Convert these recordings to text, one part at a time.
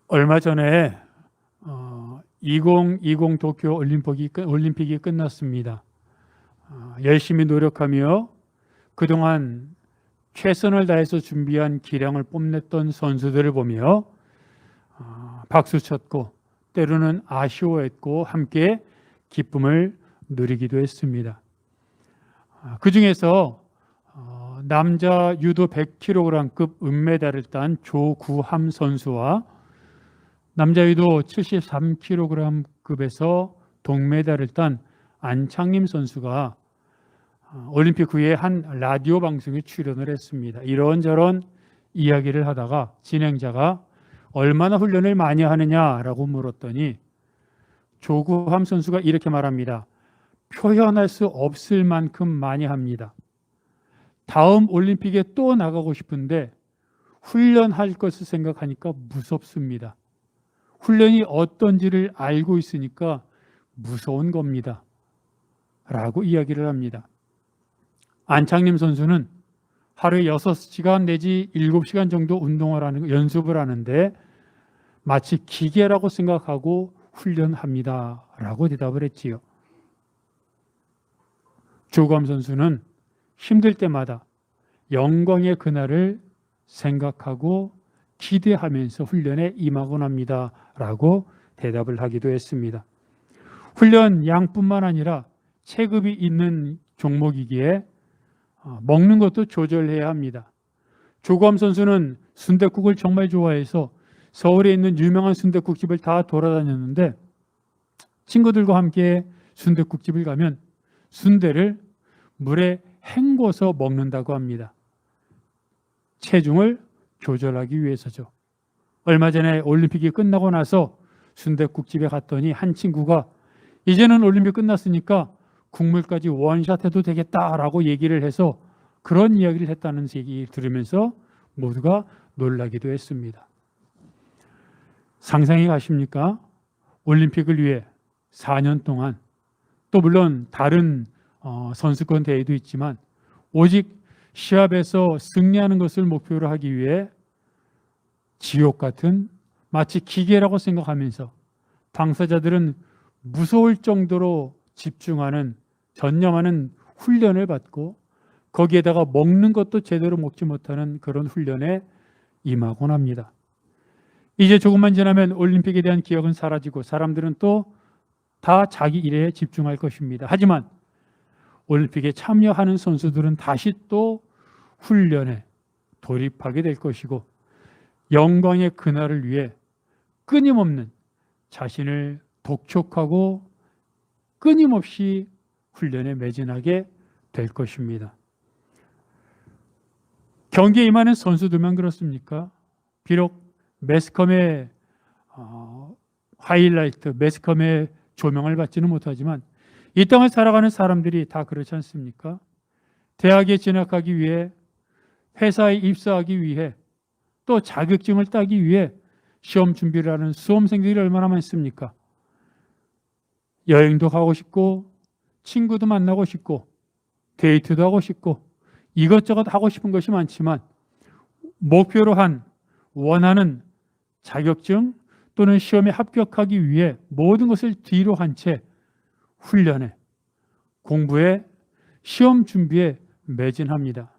얼마 전에 2020 도쿄 올림픽이 끝났습니다. 열심히 노력하며 그동안 최선을 다해서 준비한 기량을 뽐냈던 선수들을 보며 박수 쳤고 때로는 아쉬워했고 함께 기쁨을 누리기도 했습니다. 그 중에서 남자 유도 100kg급 은메달을 딴 조구함 선수와 남자 유도 73kg급에서 동메달을 딴 안창림 선수가 올림픽 후에 한 라디오 방송에 출연을 했습니다. 이런저런 이야기를 하다가 진행자가 얼마나 훈련을 많이 하느냐라고 물었더니 조구함 선수가 이렇게 말합니다. 표현할 수 없을 만큼 많이 합니다. 다음 올림픽에 또 나가고 싶은데 훈련할 것을 생각하니까 무섭습니다. 훈련이 어떤지를 알고 있으니까 무서운 겁니다. 라고 이야기를 합니다. 안창림 선수는 하루에 6시간 내지 7시간 정도 연습을 하는데 마치 기계라고 생각하고 훈련합니다. 라고 대답을 했지요. 조구함 선수는 힘들 때마다 영광의 그날을 생각하고 기대하면서 훈련에 임하곤 합니다. 라고 대답을 하기도 했습니다. 훈련 양뿐만 아니라 체급이 있는 종목이기에 먹는 것도 조절해야 합니다. 조구함 선수는 순댓국을 정말 좋아해서 서울에 있는 유명한 순댓국집을 다 돌아다녔는데 친구들과 함께 순댓국집을 가면 순대를 물에 헹궈서 먹는다고 합니다. 체중을 조절하기 위해서죠. 얼마 전에 올림픽이 끝나고 나서 순댓국집에 갔더니 한 친구가 이제는 올림픽 끝났으니까 국물까지 원샷 해도 되겠다라고 얘기를 해서 그런 이야기를 했다는 얘기 들으면서 모두가 놀라기도 했습니다. 상상이 가십니까? 올림픽을 위해 4년 동안 또 물론 다른 선수권 대회도 있지만 오직 시합에서 승리하는 것을 목표로 하기 위해 지옥 같은 마치 기계라고 생각하면서 당사자들은 무서울 정도로 집중하는 전념하는 훈련을 받고 거기에다가 먹는 것도 제대로 먹지 못하는 그런 훈련에 임하곤 합니다. 이제 조금만 지나면 올림픽에 대한 기억은 사라지고 사람들은 또 다 자기 일에 집중할 것입니다. 하지만 올림픽에 참여하는 선수들은 다시 또 훈련에 돌입하게 될 것이고 영광의 그날을 위해 끊임없는 자신을 독촉하고 끊임없이 훈련에 매진하게 될 것입니다. 경기에 임하는 선수들만 그렇습니까? 비록 매스컴의 하이라이트, 매스컴의 조명을 받지는 못하지만 이 땅을 살아가는 사람들이 다 그렇지 않습니까? 대학에 진학하기 위해, 회사에 입사하기 위해, 또 자격증을 따기 위해 시험 준비를 하는 수험생들이 얼마나 많습니까? 여행도 가고 싶고 친구도 만나고 싶고 데이트도 하고 싶고 이것저것 하고 싶은 것이 많지만 목표로 한 원하는 자격증 또는 시험에 합격하기 위해 모든 것을 뒤로 한 채 훈련에, 공부에, 시험 준비에 매진합니다.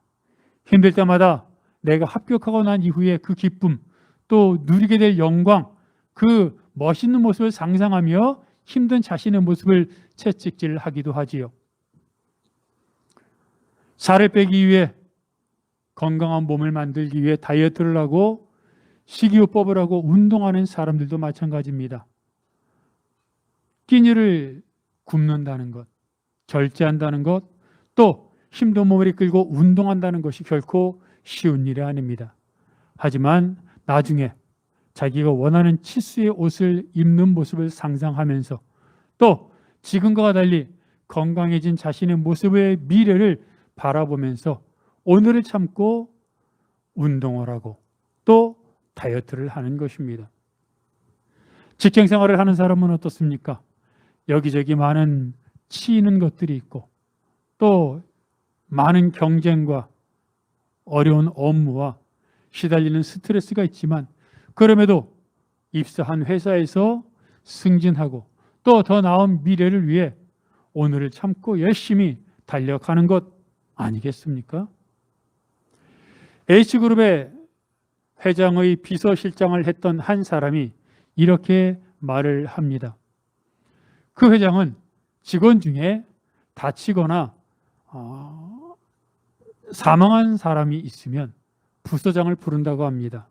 힘들 때마다 내가 합격하고 난 이후에 그 기쁨, 또 누리게 될 영광, 그 멋있는 모습을 상상하며 힘든 자신의 모습을 채찍질하기도 하지요. 살을 빼기 위해, 건강한 몸을 만들기 위해 다이어트를 하고 식이요법을 하고 운동하는 사람들도 마찬가지입니다. 끼니를 굶는다는 것, 절제한다는 것, 또 힘든 몸을 이끌고 운동한다는 것이 결코 쉬운 일이 아닙니다. 하지만 나중에 자기가 원하는 치수의 옷을 입는 모습을 상상하면서 또 지금과 달리 건강해진 자신의 모습의 미래를 바라보면서 오늘을 참고 운동을 하고 또 다이어트를 하는 것입니다. 직장 생활을 하는 사람은 어떻습니까? 여기저기 많은 치이는 것들이 있고 또 많은 경쟁과 어려운 업무와 시달리는 스트레스가 있지만 그럼에도 입사한 회사에서 승진하고 또 더 나은 미래를 위해 오늘을 참고 열심히 달려가는 것 아니겠습니까? H그룹의 회장의 비서실장을 했던 한 사람이 이렇게 말을 합니다. 그 회장은 직원 중에 다치거나 사망한 사람이 있으면 부서장을 부른다고 합니다.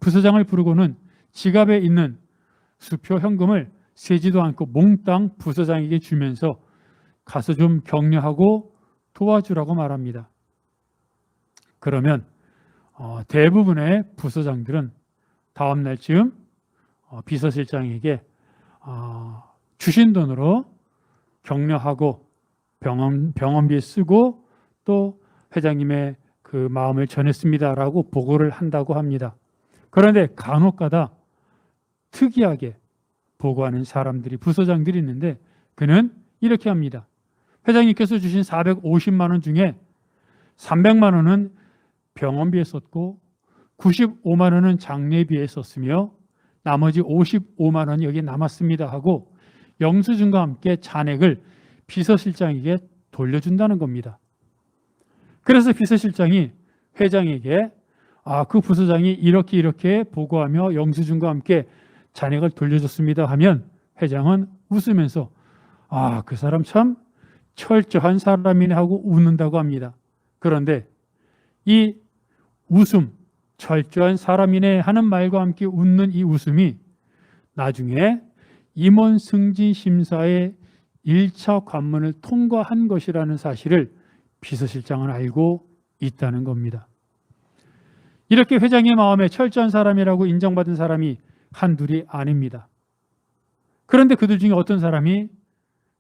부서장을 부르고는 지갑에 있는 수표 현금을 세지도 않고 몽땅 부서장에게 주면서 가서 좀 격려하고 도와주라고 말합니다. 그러면 대부분의 부서장들은 다음 날쯤 비서실장에게 주신 돈으로 격려하고 병원비에 쓰고 또 회장님의 그 마음을 전했습니다라고 보고를 한다고 합니다. 그런데 간혹가다 특이하게 보고하는 사람들이 부서장들이 있는데 그는 이렇게 합니다. 회장님께서 주신 450만 원 중에 300만 원은 병원비에 썼고 95만 원은 장례비에 썼으며 나머지 55만 원이 여기 남았습니다 하고 영수증과 함께 잔액을 비서실장에게 돌려준다는 겁니다. 그래서 비서실장이 회장에게 그 부서장이 이렇게 보고하며 영수증과 함께 잔액을 돌려줬습니다 하면 회장은 웃으면서 그 사람 참 철저한 사람이네 하고 웃는다고 합니다. 그런데 이 웃음, 철저한 사람이네 하는 말과 함께 웃는 이 웃음이 나중에 임원 승진 심사의 1차 관문을 통과한 것이라는 사실을 비서실장은 알고 있다는 겁니다. 이렇게 회장의 마음에 철저한 사람이라고 인정받은 사람이 한둘이 아닙니다. 그런데 그들 중에 어떤 사람이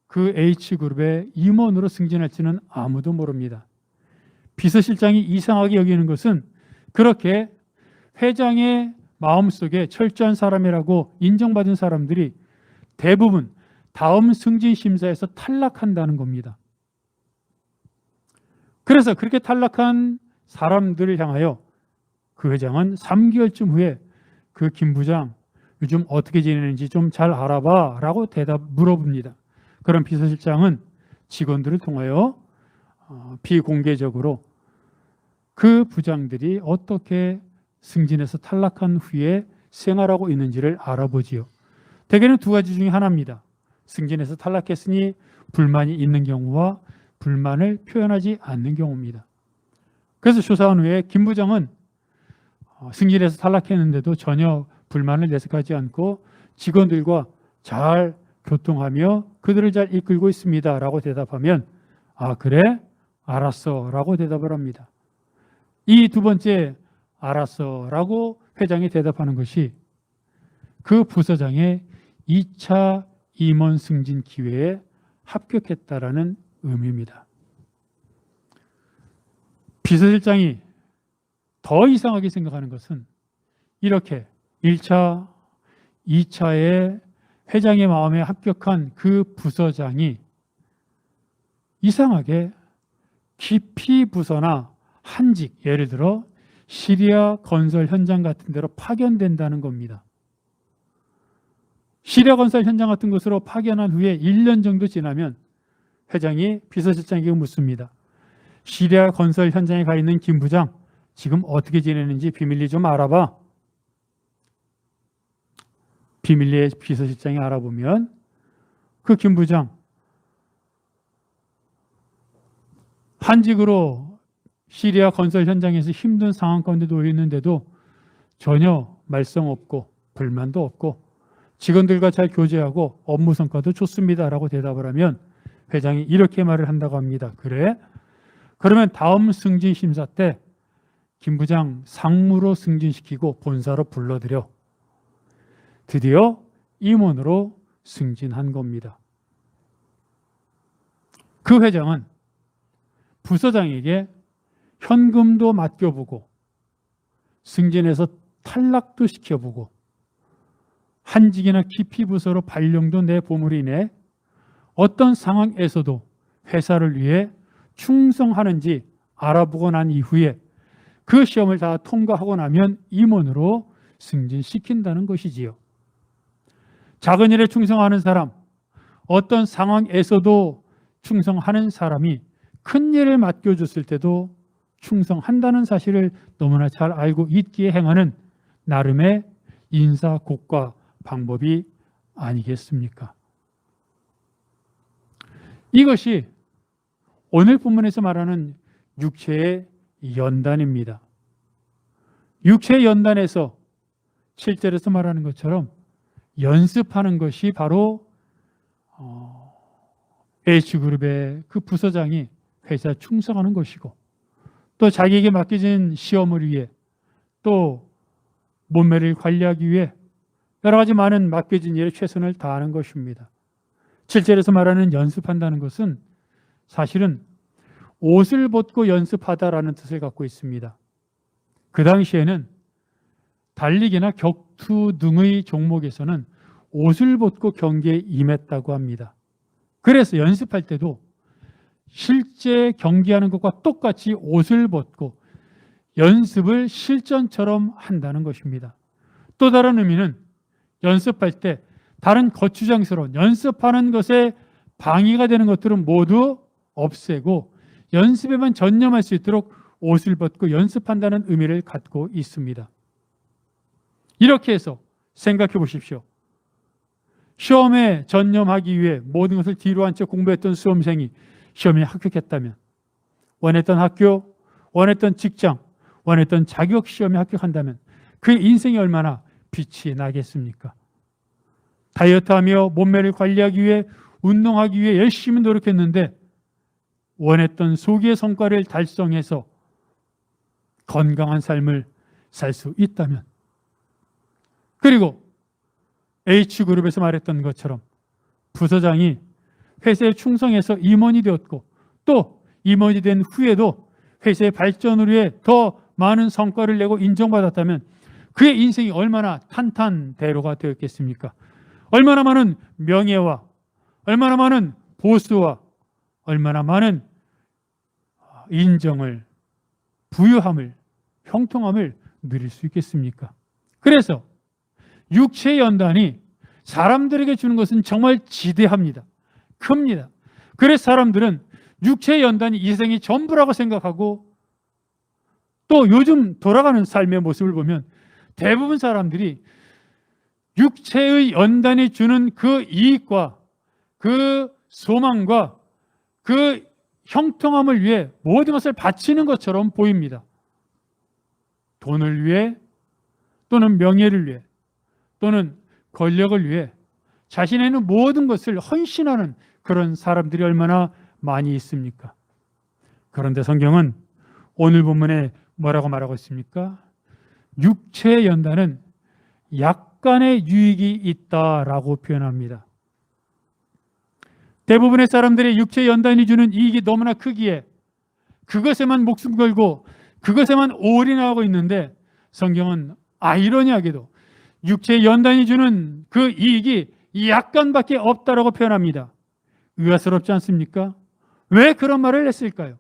그 H그룹의 임원으로 승진할지는 아무도 모릅니다. 비서실장이 이상하게 여기는 것은 그렇게 회장의 마음속에 철저한 사람이라고 인정받은 사람들이 대부분 다음 승진 심사에서 탈락한다는 겁니다. 그래서 그렇게 탈락한 사람들을 향하여 그 회장은 3개월쯤 후에 그 김 부장 요즘 어떻게 지내는지 좀 잘 알아봐 라고 물어봅니다. 그럼 비서실장은 직원들을 통하여 비공개적으로 그 부장들이 어떻게 승진해서 탈락한 후에 생활하고 있는지를 알아보지요. 대개는 두 가지 중에 하나입니다. 승진해서 탈락했으니 불만이 있는 경우와 불만을 표현하지 않는 경우입니다. 그래서 조사한 후에 김 부장은 승진해서 탈락했는데도 전혀 불만을 내색하지 않고 직원들과 잘 교통하며 그들을 잘 이끌고 있습니다 라고 대답하면 그래? 알았어 라고 대답을 합니다. 이 두 번째 알았어 라고 회장이 대답하는 것이 그 부서장의 2차 임원 승진 기회에 합격했다라는 의미입니다. 비서실장이 더 이상하게 생각하는 것은 이렇게 1차, 2차에 회장의 마음에 합격한 그 부서장이 이상하게 기피 부서나 한직, 예를 들어 시리아 건설 현장 같은 데로 파견된다는 겁니다. 시리아 건설 현장 같은 곳으로 파견한 후에 1년 정도 지나면 회장이 비서실장에게 묻습니다. 시리아 건설 현장에 가 있는 김 부장 지금 어떻게 지내는지 비밀리 좀 알아봐. 비밀리에 비서실장이 알아보면 그 김 부장 한직으로 시리아 건설 현장에서 힘든 상황 가운데 놓여 있는데도 전혀 말썽 없고 불만도 없고 직원들과 잘 교제하고 업무 성과도 좋습니다라고 대답을 하면 회장이 이렇게 말을 한다고 합니다. 그래? 그러면 다음 승진 심사 때 김 부장 상무로 승진시키고 본사로 불러들여 드디어 임원으로 승진한 겁니다. 그 회장은 부서장에게 현금도 맡겨보고 승진해서 탈락도 시켜보고 한직이나 기피 부서로 발령도 내보므로 인해 어떤 상황에서도 회사를 위해 충성하는지 알아보고 난 이후에 그 시험을 다 통과하고 나면 임원으로 승진시킨다는 것이지요. 작은 일에 충성하는 사람, 어떤 상황에서도 충성하는 사람이 큰 일을 맡겨줬을 때도 충성한다는 사실을 너무나 잘 알고 있기에 행하는 나름의 인사곡과 방법이 아니겠습니까? 이것이 오늘 본문에서 말하는 육체의 연단입니다. 육체의 연단에서 7절에서 말하는 것처럼 연습하는 것이 바로 H그룹의 그 부서장이 회사에 충성하는 것이고, 또 자기에게 맡겨진 시험을 위해, 또 몸매를 관리하기 위해 여러 가지 많은 맡겨진 일에 최선을 다하는 것입니다. 7절에서 말하는 연습한다는 것은 사실은 옷을 벗고 연습하다라는 뜻을 갖고 있습니다. 그 당시에는 달리기나 격투 등의 종목에서는 옷을 벗고 경기에 임했다고 합니다. 그래서 연습할 때도 실제 경기하는 것과 똑같이 옷을 벗고 연습을 실전처럼 한다는 것입니다. 또 다른 의미는 연습할 때 다른 거추장스러운 연습하는 것에 방해가 되는 것들은 모두 없애고 연습에만 전념할 수 있도록 옷을 벗고 연습한다는 의미를 갖고 있습니다. 이렇게 해서 생각해 보십시오. 시험에 전념하기 위해 모든 것을 뒤로 한 채 공부했던 수험생이 시험에 합격했다면, 원했던 학교, 원했던 직장, 원했던 자격 시험에 합격한다면 그의 인생이 얼마나 빛이 나겠습니까? 다이어트하며 몸매를 관리하기 위해, 운동하기 위해 열심히 노력했는데 원했던 소기의 성과를 달성해서 건강한 삶을 살 수 있다면, 그리고 H그룹에서 말했던 것처럼 부서장이 회사에 충성해서 임원이 되었고, 또 임원이 된 후에도 회사의 발전을 위해 더 많은 성과를 내고 인정받았다면 그의 인생이 얼마나 탄탄대로가 되었겠습니까? 얼마나 많은 명예와, 얼마나 많은 보수와, 얼마나 많은 인정을, 부유함을, 형통함을 누릴 수 있겠습니까? 그래서 육체의 연단이 사람들에게 주는 것은 정말 지대합니다. 큽니다. 그래서 사람들은 육체의 연단이 이 생이 전부라고 생각하고, 또 요즘 돌아가는 삶의 모습을 보면 대부분 사람들이 육체의 연단이 주는 그 이익과 그 소망과 그 형통함을 위해 모든 것을 바치는 것처럼 보입니다. 돈을 위해, 또는 명예를 위해, 또는 권력을 위해 자신의 있는 모든 것을 헌신하는 그런 사람들이 얼마나 많이 있습니까? 그런데 성경은 오늘 본문에 뭐라고 말하고 있습니까? 육체의 연단은 약간의 유익이 있다라고 표현합니다. 대부분의 사람들의 육체의 연단이 주는 이익이 너무나 크기에 그것에만 목숨 걸고 그것에만 올인하고 있는데, 성경은 아이러니하게도 육체의 연단이 주는 그 이익이 약간밖에 없다라고 표현합니다. 의아스럽지 않습니까? 왜 그런 말을 했을까요?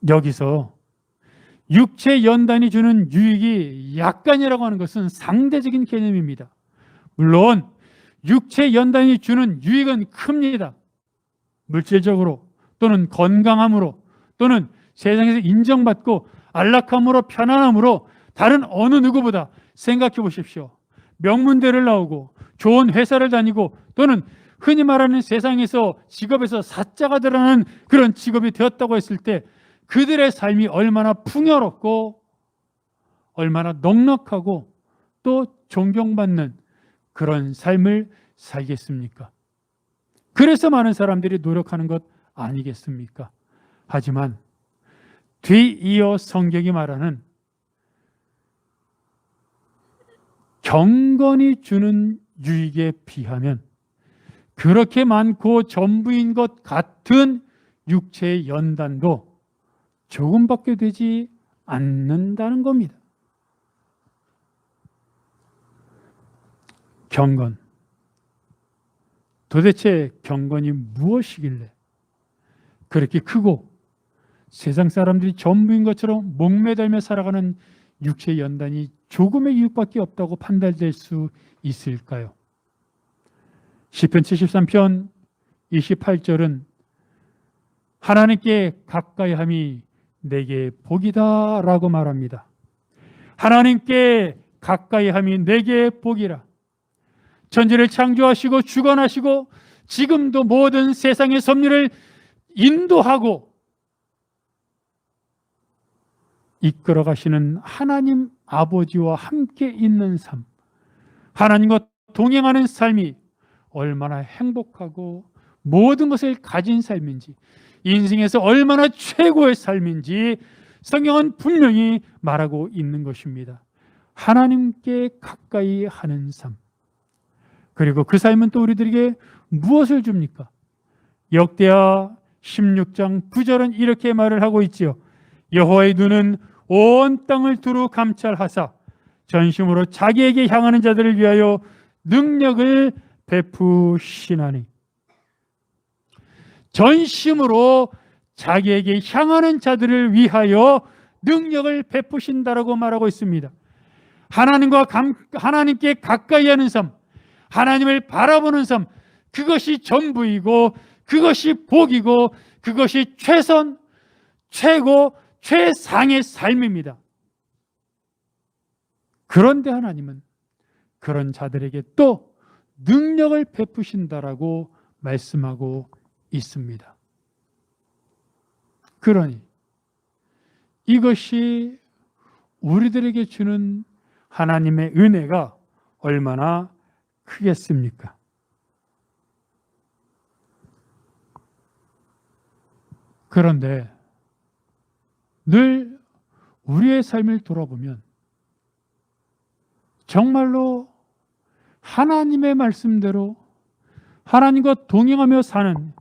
여기서 육체 연단이 주는 유익이 약간이라고 하는 것은 상대적인 개념입니다. 물론 육체 연단이 주는 유익은 큽니다. 물질적으로, 또는 건강함으로, 또는 세상에서 인정받고 안락함으로, 편안함으로 다른 어느 누구보다 생각해 보십시오. 명문대를 나오고 좋은 회사를 다니고, 또는 흔히 말하는 세상에서 직업에서 사자가 드러나는 그런 직업이 되었다고 했을 때 그들의 삶이 얼마나 풍요롭고 얼마나 넉넉하고 또 존경받는 그런 삶을 살겠습니까? 그래서 많은 사람들이 노력하는 것 아니겠습니까? 하지만 뒤이어 성경이 말하는 경건이 주는 유익에 비하면 그렇게 많고 전부인 것 같은 육체의 연단도 조금밖에 되지 않는다는 겁니다. 경건. 도대체 경건이 무엇이길래 그렇게 크고 세상 사람들이 전부인 것처럼 목매달며 살아가는 육체의 연단이 조금의 유익밖에 없다고 판단될 수 있을까요? 시편 73편 28절은 하나님께 가까이함이 내게 복이다 라고 말합니다. 하나님께 가까이함이 내게 복이라. 천지를 창조하시고 주관하시고 지금도 모든 세상의 섭리를 인도하고 이끌어 가시는 하나님 아버지와 함께 있는 삶, 하나님과 동행하는 삶이 얼마나 행복하고 모든 것을 가진 삶인지, 인생에서 얼마나 최고의 삶인지 성경은 분명히 말하고 있는 것입니다. 하나님께 가까이 하는 삶. 그리고 그 삶은 또 우리들에게 무엇을 줍니까? 역대하 16장 9절은 이렇게 말을 하고 있지요. 여호와의 눈은 온 땅을 두루 감찰하사 전심으로 자기에게 향하는 자들을 위하여 능력을 베푸시나니. 전심으로 자기에게 향하는 자들을 위하여 능력을 베푸신다라고 말하고 있습니다. 하나님께 가까이 하는 삶, 하나님을 바라보는 삶, 그것이 전부이고 그것이 복이고 그것이 최선, 최고, 최상의 삶입니다. 그런데 하나님은 그런 자들에게 또 능력을 베푸신다라고 말씀하고 있습니다. 그러니 이것이 우리들에게 주는 하나님의 은혜가 얼마나 크겠습니까? 그런데 늘 우리의 삶을 돌아보면 정말로 하나님의 말씀대로 하나님과 동행하며 사는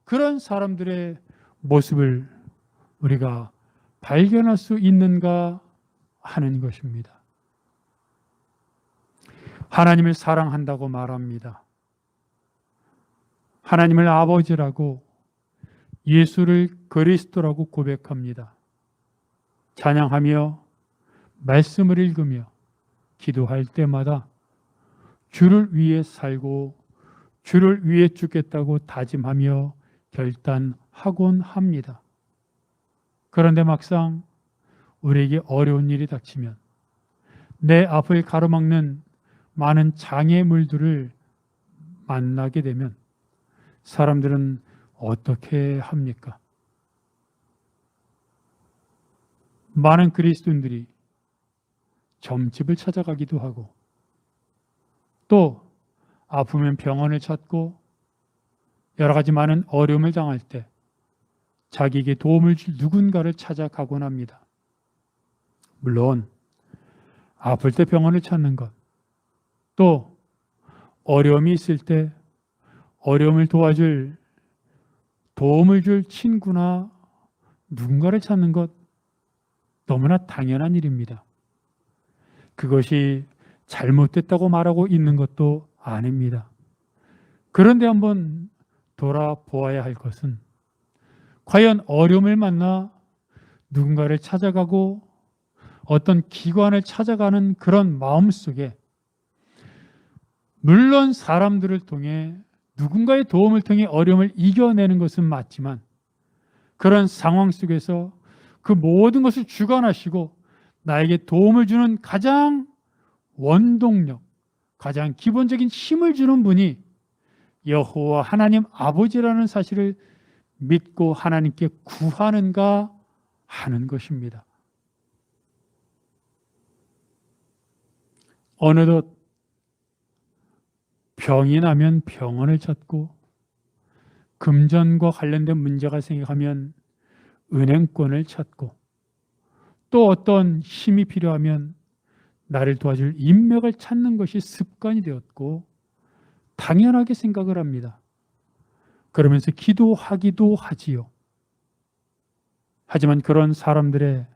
그런 사람들의 모습을 우리가 발견할 수 있는가 하는 것입니다. 하나님을 사랑한다고 말합니다. 하나님을 아버지라고, 예수를 그리스도라고 고백합니다. 찬양하며 말씀을 읽으며 기도할 때마다 주를 위해 살고 주를 위해 죽겠다고 다짐하며 결단하곤 합니다. 그런데 막상 우리에게 어려운 일이 닥치면 내 앞을 가로막는 많은 장애물들을 만나게 되면 사람들은 어떻게 합니까? 많은 그리스도인들이 점집을 찾아가기도 하고 또 아프면 병원을 찾고 여러 가지 많은 어려움을 당할 때 자기에게 도움을 줄 누군가를 찾아가곤 합니다. 물론 아플 때 병원을 찾는 것, 또 어려움이 있을 때 어려움을 도와줄, 도움을 줄 친구나 누군가를 찾는 것 너무나 당연한 일입니다. 그것이 잘못됐다고 말하고 있는 것도 아닙니다. 그런데 한번 돌아보아야 할 것은 과연 어려움을 만나 누군가를 찾아가고 어떤 기관을 찾아가는 그런 마음 속에 물론 사람들을 통해 누군가의 도움을 통해 어려움을 이겨내는 것은 맞지만 그런 상황 속에서 그 모든 것을 주관하시고 나에게 도움을 주는 가장 원동력, 가장 기본적인 힘을 주는 분이 여호와 하나님 아버지라는 사실을 믿고 하나님께 구하는가 하는 것입니다. 어느덧 병이 나면 병원을 찾고 금전과 관련된 문제가 생기면 은행권을 찾고 또 어떤 힘이 필요하면 나를 도와줄 인맥을 찾는 것이 습관이 되었고 당연하게 생각을 합니다. 그러면서 기도하기도 하지요. 하지만 그런 사람들의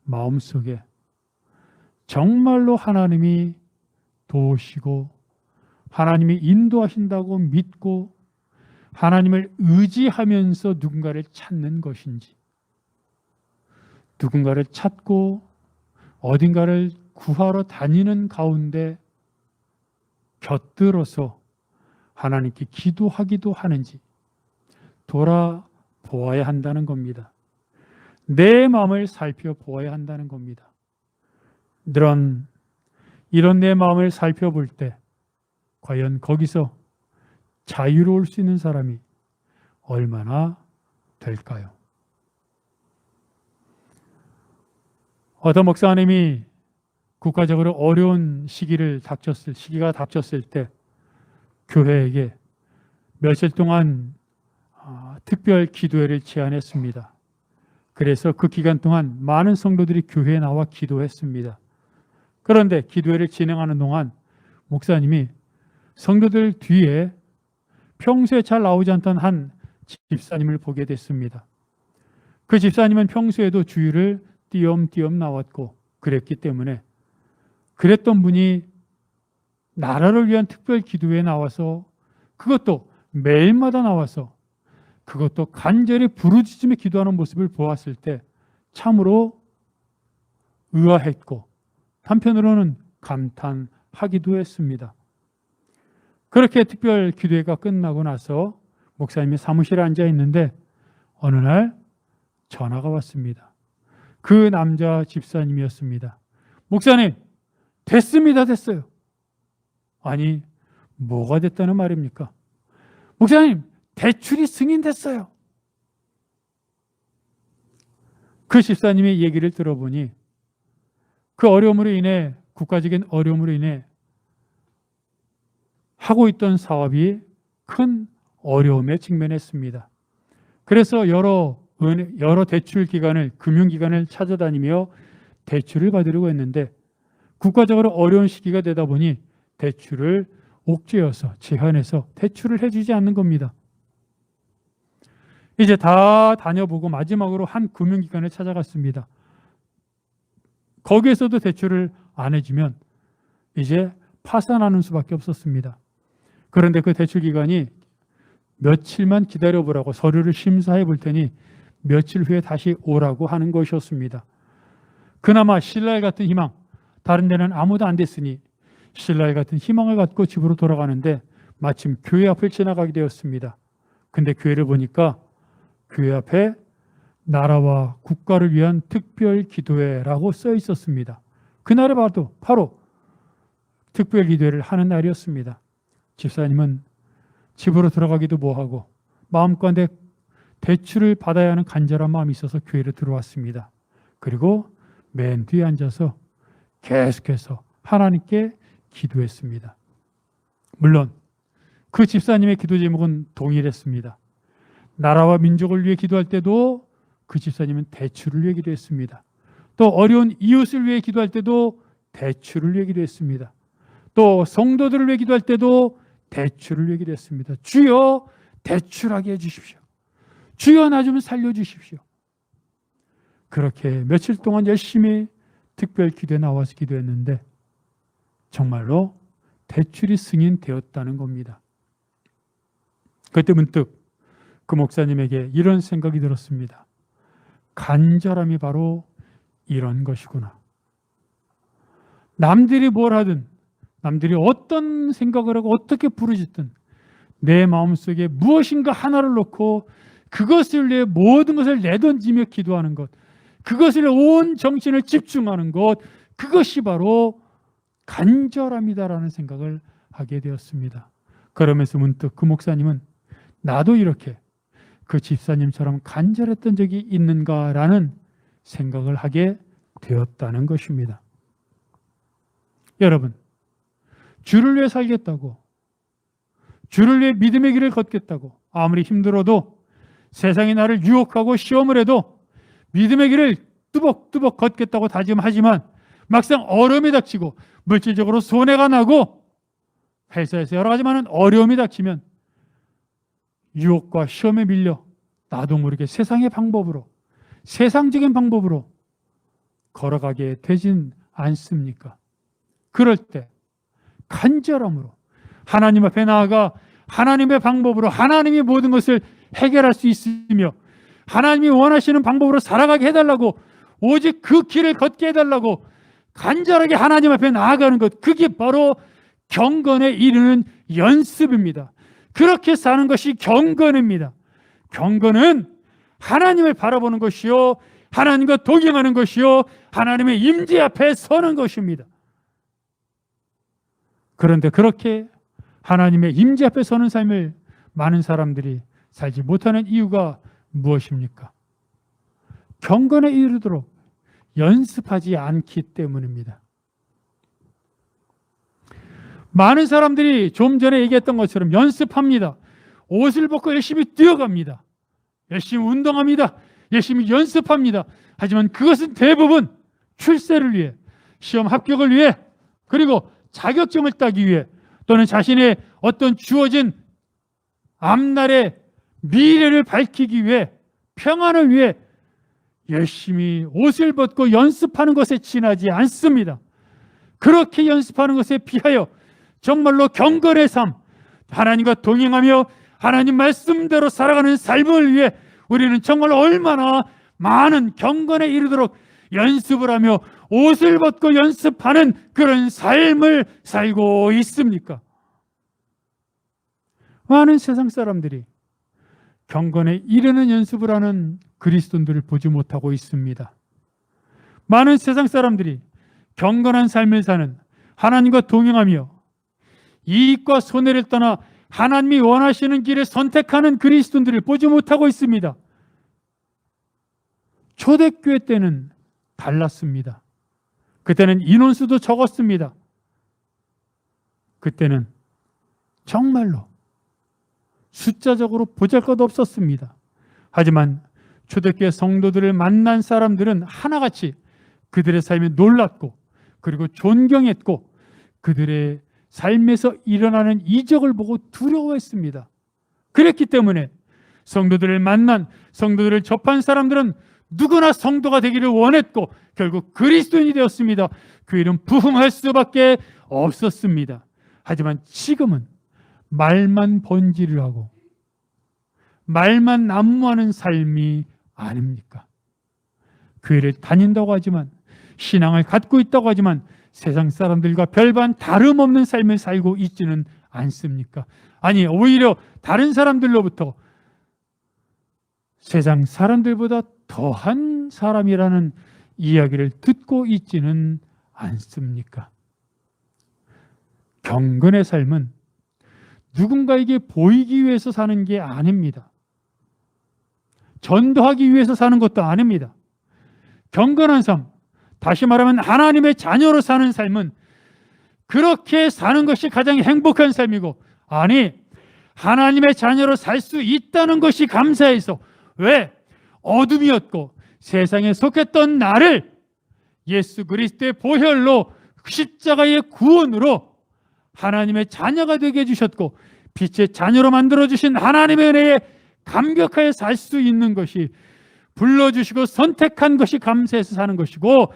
마음속에 정말로 하나님이 도우시고 하나님이 인도하신다고 믿고 하나님을 의지하면서 누군가를 찾는 것인지, 누군가를 찾고 어딘가를 구하러 다니는 가운데 곁들어서 하나님께 기도하기도 하는지 돌아보아야 한다는 겁니다. 내 마음을 살펴보아야 한다는 겁니다. 이런 내 마음을 살펴볼 때 과연 거기서 자유로울 수 있는 사람이 얼마나 될까요? 어떤 목사님이 국가적으로 어려운 시기가 닥쳤을 때 교회에게 며칠 동안 특별 기도회를 제안했습니다. 그래서 그 기간 동안 많은 성도들이 교회에 나와 기도했습니다. 그런데 기도회를 진행하는 동안 목사님이 성도들 뒤에 평소에 잘 나오지 않던 한 집사님을 보게 됐습니다. 그 집사님은 평소에도 주일을 띄엄띄엄 나왔고 그랬기 때문에 그랬던 분이 나라를 위한 특별 기도회에 나와서 그것도 매일마다 나와서 그것도 간절히 부르짖으며 기도하는 모습을 보았을 때 참으로 의아했고 한편으로는 감탄하기도 했습니다. 그렇게 특별 기도회가 끝나고 나서 목사님이 사무실에 앉아 있는데 어느 날 전화가 왔습니다. 그 남자 집사님이었습니다. 목사님, 됐어요. 아니, 뭐가 됐다는 말입니까? 목사님, 대출이 승인됐어요. 그 집사님의 얘기를 들어보니 그 어려움으로 인해, 국가적인 어려움으로 인해 하고 있던 사업이 큰 어려움에 직면했습니다. 그래서 여러 대출 기관을, 금융기관을 찾아다니며 대출을 받으려고 했는데 국가적으로 어려운 시기가 되다 보니 대출을 옥죄어서 제한해서 대출을 해주지 않는 겁니다. 이제 다 다녀보고 마지막으로 한 금융기관을 찾아갔습니다. 거기에서도 대출을 안 해주면 이제 파산하는 수밖에 없었습니다. 그런데 그 대출기관이 며칠만 기다려보라고 서류를 심사해 볼 테니 며칠 후에 다시 오라고 하는 것이었습니다. 그나마 신라엘 같은 희망, 다른 데는 아무도 안 됐으니 신라엘 같은 희망을 갖고 집으로 돌아가는데 마침 교회 앞을 지나가게 되었습니다. 근데 교회를 보니까 교회 앞에 나라와 국가를 위한 특별 기도회라고 써 있었습니다. 그날에 봐도 바로 특별 기도회를 하는 날이었습니다. 집사님은 집으로 들어가기도 뭐하고 마음가운데 대출을 받아야 하는 간절한 마음이 있어서 교회로 들어왔습니다. 그리고 맨 뒤에 앉아서 계속해서 하나님께 기도했습니다. 물론 그 집사님의 기도 제목은 동일했습니다. 나라와 민족을 위해 기도할 때도 그 집사님은 대출을 위해 기도했습니다. 또 어려운 이웃을 위해 기도할 때도 대출을 위해 기도했습니다. 또 성도들을 위해 기도할 때도 대출을 위해 기도했습니다. 주여 대출하게 해주십시오. 주여 나 좀 살려주십시오. 그렇게 며칠 동안 열심히 특별 기도에 나와서 기도했는데 정말로 대출이 승인되었다는 겁니다. 그때 문득 그 목사님에게 이런 생각이 들었습니다. 간절함이 바로 이런 것이구나. 남들이 뭘 하든 남들이 어떤 생각을 하고 어떻게 부르짖든 내 마음속에 무엇인가 하나를 놓고 그것을 위해 모든 것을 내던지며 기도하는 것, 그것을 온 정신을 집중하는 것, 그것이 바로 간절함이다라는 생각을 하게 되었습니다. 그러면서 문득 그 목사님은 나도 이렇게 그 집사님처럼 간절했던 적이 있는가라는 생각을 하게 되었다는 것입니다. 여러분, 주를 위해 살겠다고, 주를 위해 믿음의 길을 걷겠다고 아무리 힘들어도 세상이 나를 유혹하고 시험을 해도 믿음의 길을 뚜벅뚜벅 걷겠다고 다짐하지만 막상 어려움이 닥치고 물질적으로 손해가 나고 회사에서 여러 가지 많은 어려움이 닥치면 유혹과 시험에 밀려 나도 모르게 세상의 방법으로, 세상적인 방법으로 걸어가게 되진 않습니까? 그럴 때 간절함으로 하나님 앞에 나아가 하나님의 방법으로 하나님이 모든 것을 해결할 수 있으며 하나님이 원하시는 방법으로 살아가게 해달라고, 오직 그 길을 걷게 해달라고 간절하게 하나님 앞에 나아가는 것, 그게 바로 경건에 이르는 연습입니다. 그렇게 사는 것이 경건입니다. 경건은 하나님을 바라보는 것이요, 하나님과 동행하는 것이요, 하나님의 임재 앞에 서는 것입니다. 그런데 그렇게 하나님의 임재 앞에 서는 삶을 많은 사람들이 살지 못하는 이유가 무엇입니까? 경건에 이르도록 연습하지 않기 때문입니다. 많은 사람들이 좀 전에 얘기했던 것처럼 연습합니다. 옷을 벗고 열심히 뛰어갑니다. 열심히 운동합니다. 열심히 연습합니다. 하지만 그것은 대부분 출세를 위해, 시험 합격을 위해, 그리고 자격증을 따기 위해, 또는 자신의 어떤 주어진 앞날의 미래를 밝히기 위해, 평안을 위해 열심히 옷을 벗고 연습하는 것에 지나지 않습니다. 그렇게 연습하는 것에 비하여 정말로 경건의 삶, 하나님과 동행하며 하나님 말씀대로 살아가는 삶을 위해 우리는 정말 얼마나 많은 경건에 이르도록 연습을 하며 옷을 벗고 연습하는 그런 삶을 살고 있습니까? 많은 세상 사람들이 경건에 이르는 연습을 하는 그리스도인들을 보지 못하고 있습니다. 많은 세상 사람들이 경건한 삶을 사는, 하나님과 동행하며 이익과 손해를 떠나 하나님이 원하시는 길을 선택하는 그리스도인들을 보지 못하고 있습니다. 초대교회 때는 달랐습니다. 그때는 인원수도 적었습니다. 그때는 정말로 숫자적으로 보잘것없었습니다. 하지만 초대교회 성도들을 만난 사람들은 하나같이 그들의 삶에 놀랐고, 그리고 존경했고, 그들의 삶에서 일어나는 이적을 보고 두려워했습니다. 그랬기 때문에 성도들을 만난, 성도들을 접한 사람들은 누구나 성도가 되기를 원했고 결국 그리스도인이 되었습니다. 교회는 부흥할 수밖에 없었습니다. 하지만 지금은 말만 번지를 하고 말만 난무하는 삶이 아닙니까? 교회를 다닌다고 하지만, 신앙을 갖고 있다고 하지만 세상 사람들과 별반 다름없는 삶을 살고 있지는 않습니까? 아니, 오히려 다른 사람들로부터 세상 사람들보다 더한 사람이라는 이야기를 듣고 있지는 않습니까? 경건의 삶은 누군가에게 보이기 위해서 사는 게 아닙니다. 전도하기 위해서 사는 것도 아닙니다. 경건한 삶, 다시 말하면 하나님의 자녀로 사는 삶은 그렇게 사는 것이 가장 행복한 삶이고, 아니, 하나님의 자녀로 살 수 있다는 것이 감사해서, 왜? 어둠이었고 세상에 속했던 나를 예수 그리스도의 보혈로, 십자가의 구원으로 하나님의 자녀가 되게 해주셨고 빛의 자녀로 만들어주신 하나님의 은혜에 감격하여 살 수 있는 것이, 불러주시고 선택한 것이 감사해서 사는 것이고,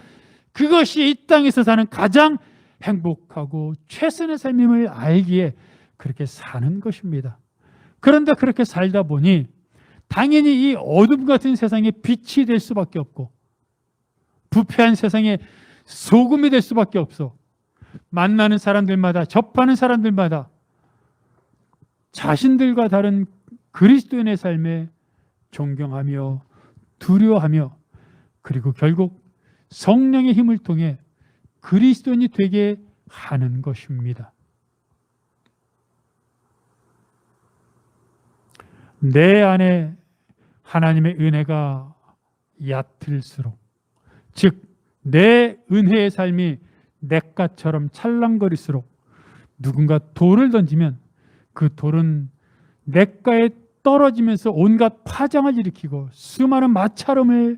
그것이 이 땅에서 사는 가장 행복하고 최선의 삶임을 알기에 그렇게 사는 것입니다. 그런데 그렇게 살다 보니 당연히 이 어둠 같은 세상에 빛이 될 수밖에 없고, 부패한 세상에 소금이 될 수밖에 없어. 만나는 사람들마다, 접하는 사람들마다 자신들과 다른 그리스도인의 삶에 존경하며 두려워하며, 그리고 결국 성령의 힘을 통해 그리스도인이 되게 하는 것입니다. 내 안에 하나님의 은혜가 얕을수록, 즉 내 은혜의 삶이 냇가처럼 찰랑거릴수록, 누군가 돌을 던지면 그 돌은 냇가에 떨어지면서 온갖 파장을 일으키고 수많은 마찰음을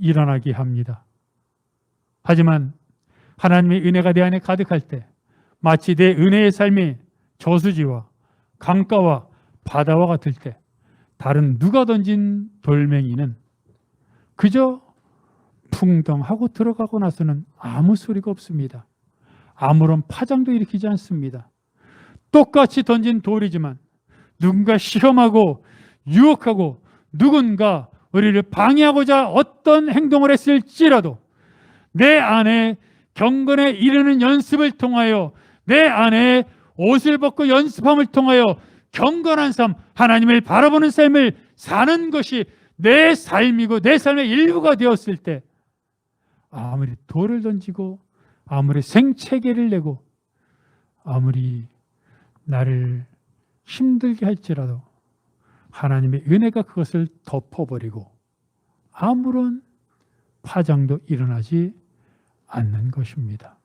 일어나게 합니다. 하지만 하나님의 은혜가 내 안에 가득할 때 마치 내 은혜의 삶이 저수지와 강가와 바다와 같을 때 다른 누가 던진 돌멩이는 그저 풍덩하고 들어가고 나서는 아무 소리가 없습니다. 아무런 파장도 일으키지 않습니다. 똑같이 던진 돌이지만 누군가 시험하고 유혹하고 누군가 우리를 방해하고자 어떤 행동을 했을지라도 내 안에 경건에 이르는 연습을 통하여, 내 안에 옷을 벗고 연습함을 통하여 경건한 삶, 하나님을 바라보는 삶을 사는 것이 내 삶이고 내 삶의 일부가 되었을 때, 아무리 돌을 던지고 아무리 생채기를 내고 아무리 나를 힘들게 할지라도 하나님의 은혜가 그것을 덮어버리고 아무런 파장도 일어나지 않는 것입니다.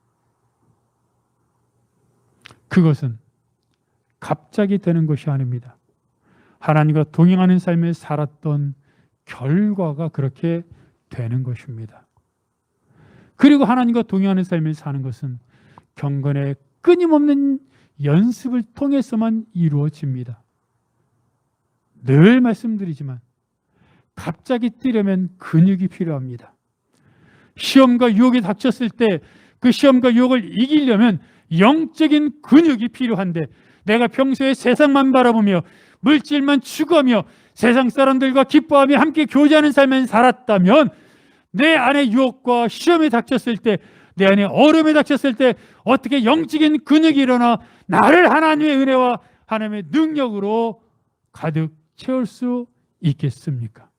그것은 갑자기 되는 것이 아닙니다. 하나님과 동행하는 삶을 살았던 결과가 그렇게 되는 것입니다. 그리고 하나님과 동행하는 삶을 사는 것은 경건의 끊임없는 연습을 통해서만 이루어집니다. 늘 말씀드리지만 갑자기 뛰려면 근육이 필요합니다. 시험과 유혹이 닥쳤을 때 그 시험과 유혹을 이기려면 영적인 근육이 필요한데, 내가 평소에 세상만 바라보며 물질만 추구하며 세상 사람들과 기뻐하며 함께 교제하는 삶을 살았다면 내 안에 유혹과 시험이 닥쳤을 때, 내 안에 어려움이 닥쳤을 때 어떻게 영적인 근육이 일어나 나를 하나님의 은혜와 하나님의 능력으로 가득 채울 수 있겠습니까?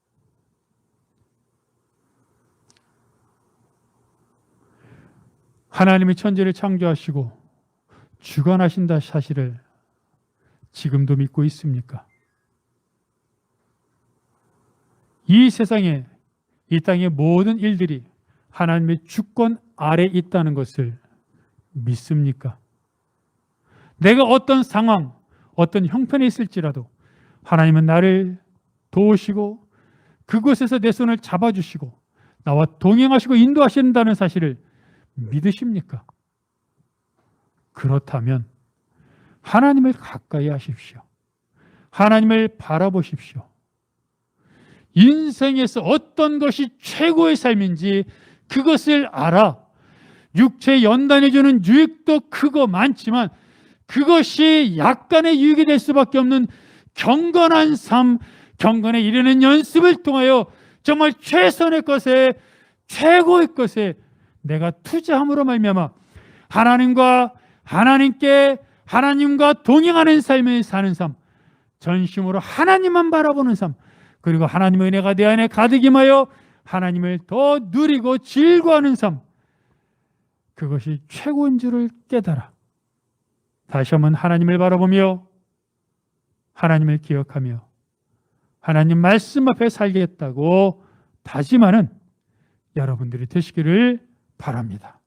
하나님이 천지를 창조하시고 주관하신다 사실을 지금도 믿고 있습니까? 이 세상에, 이 땅의 모든 일들이 하나님의 주권 아래 있다는 것을 믿습니까? 내가 어떤 상황, 어떤 형편에 있을지라도 하나님은 나를 도우시고 그곳에서 내 손을 잡아주시고 나와 동행하시고 인도하신다는 사실을 믿으십니까? 그렇다면 하나님을 가까이 하십시오. 하나님을 바라보십시오. 인생에서 어떤 것이 최고의 삶인지 그것을 알아. 육체에 연단해 주는 유익도 크고 많지만 그것이 약간의 유익이 될 수밖에 없는 경건한 삶, 경건에 이르는 연습을 통하여 정말 최선의 것에, 최고의 것에 내가 투자함으로 말미암아 하나님과 동행하는 삶을 사는 삶, 전심으로 하나님만 바라보는 삶, 그리고 하나님의 은혜가 내 안에 가득 임하여 하나님을 더 누리고 즐거워하는 삶, 그것이 최고인 줄을 깨달아 다시 한번 하나님을 바라보며 하나님을 기억하며 하나님 말씀 앞에 살겠다고 다짐하는 여러분들이 되시기를 바랍니다.